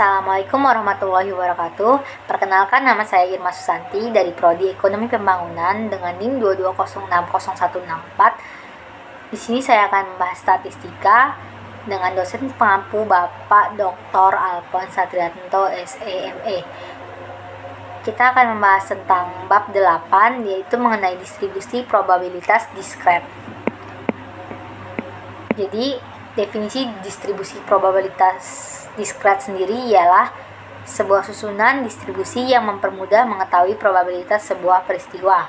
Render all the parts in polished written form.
Assalamualaikum warahmatullahi wabarakatuh. Perkenalkan, nama saya Irma Susanti dari Prodi Ekonomi Pembangunan dengan NIM 220600164. Di sini saya akan membahas statistika dengan dosen pengampu Bapak Dr. Alphon Satrianto SEME. Kita akan membahas tentang bab 8, yaitu mengenai distribusi probabilitas diskret. Jadi, definisi distribusi probabilitas diskret sendiri ialah sebuah susunan distribusi yang mempermudah mengetahui probabilitas sebuah peristiwa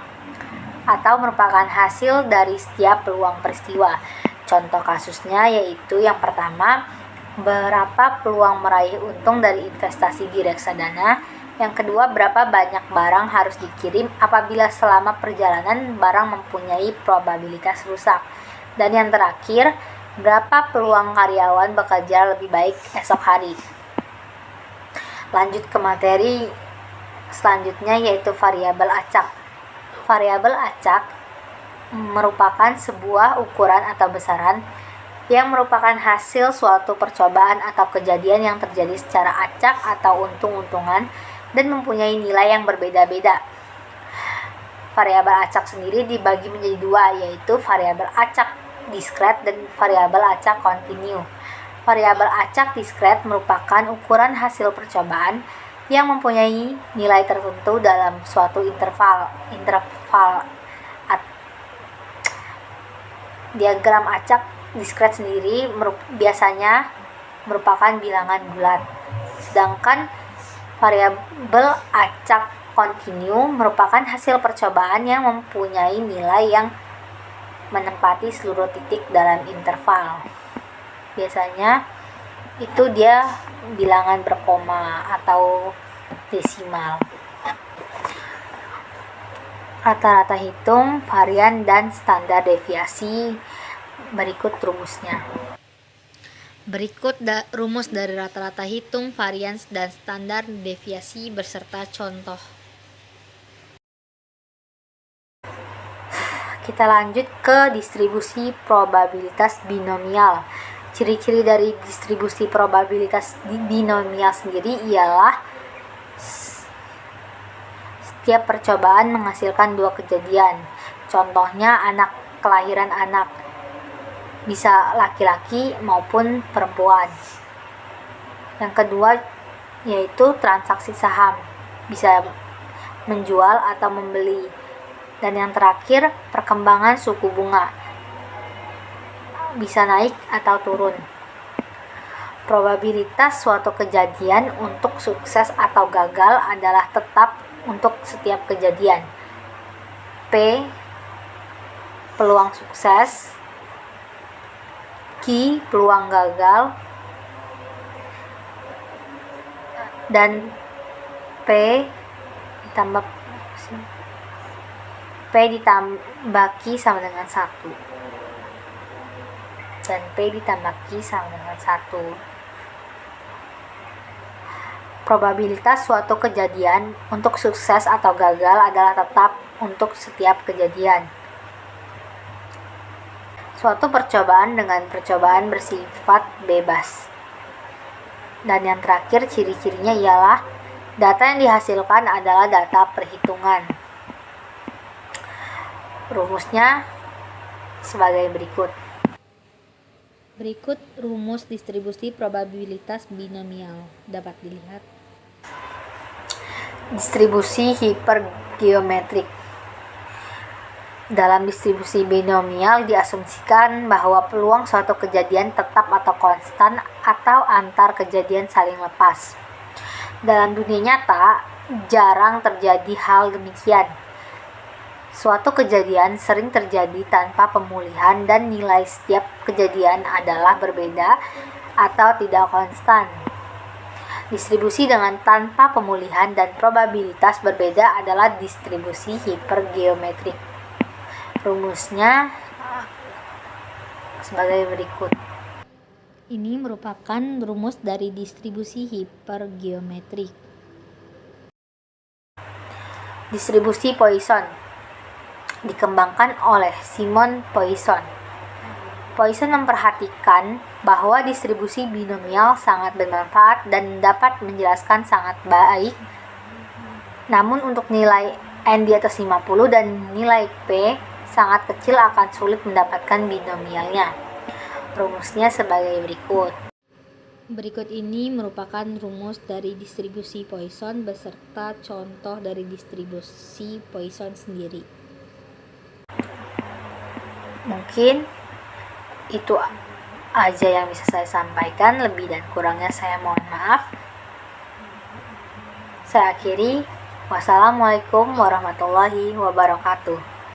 atau merupakan hasil dari setiap peluang peristiwa. Contoh kasusnya yaitu yang pertama, berapa peluang meraih untung dari investasi di reksadana. Yang kedua, berapa banyak barang harus dikirim apabila selama perjalanan barang mempunyai probabilitas rusak. Dan yang terakhir, berapa peluang karyawan bekerja lebih baik esok hari. Lanjut ke materi selanjutnya, yaitu variabel acak. Variabel acak merupakan sebuah ukuran atau besaran yang merupakan hasil suatu percobaan atau kejadian yang terjadi secara acak atau untung-untungan dan mempunyai nilai yang berbeda-beda. Variabel acak sendiri dibagi menjadi dua, yaitu variabel acak diskret dan variabel acak kontinu. Variabel acak diskret merupakan ukuran hasil percobaan yang mempunyai nilai tertentu dalam suatu interval. Diagram acak diskret sendiri biasanya merupakan bilangan bulat, sedangkan variabel acak kontinu merupakan hasil percobaan yang mempunyai nilai yang menempati seluruh titik dalam interval. Biasanya itu dia bilangan berkoma atau desimal. Rata-rata hitung, varian, dan standar deviasi. Berikut rumusnya. Berikut rumus dari rata-rata hitung, varian, dan standar deviasi beserta contoh. Kita lanjut ke distribusi probabilitas binomial. Ciri-ciri dari distribusi probabilitas binomial sendiri ialah setiap percobaan menghasilkan dua kejadian. Contohnya, kelahiran anak, bisa laki-laki maupun perempuan. Yang kedua yaitu transaksi saham, bisa menjual atau membeli. Dan yang terakhir, perkembangan suku bunga, bisa naik atau turun. Probabilitas suatu kejadian untuk sukses atau gagal adalah tetap untuk setiap kejadian. P, peluang sukses. Q, peluang gagal. Dan P ditambah Q sama dengan 1. Dan P ditambah Q sama dengan 1. Probabilitas suatu kejadian untuk sukses atau gagal adalah tetap untuk setiap kejadian. Suatu percobaan dengan percobaan bersifat bebas. Dan yang terakhir, ciri-cirinya ialah data yang dihasilkan adalah data perhitungan. Rumusnya sebagai berikut. Berikut rumus distribusi probabilitas binomial dapat dilihat. Distribusi hipergeometrik. Dalam distribusi binomial diasumsikan bahwa peluang suatu kejadian tetap atau konstan atau antar kejadian saling lepas. Dalam dunia nyata jarang terjadi hal demikian. Suatu kejadian sering terjadi tanpa pemulihan dan nilai setiap kejadian adalah berbeda atau tidak konstan. Distribusi dengan tanpa pemulihan dan probabilitas berbeda adalah distribusi hipergeometrik. Rumusnya sebagai berikut. Ini merupakan rumus dari distribusi hipergeometrik. Distribusi Poisson dikembangkan oleh Simon Poisson. Poisson memperhatikan bahwa distribusi binomial sangat bermanfaat dan dapat menjelaskan sangat baik. Namun untuk nilai n di atas 50 dan nilai p sangat kecil akan sulit mendapatkan binomialnya. Rumusnya sebagai berikut. Berikut ini merupakan rumus dari distribusi Poisson beserta contoh dari distribusi Poisson sendiri. Mungkin itu aja yang bisa saya sampaikan, lebih dan kurangnya saya mohon maaf. Saya akhiri. Wassalamualaikum warahmatullahi wabarakatuh.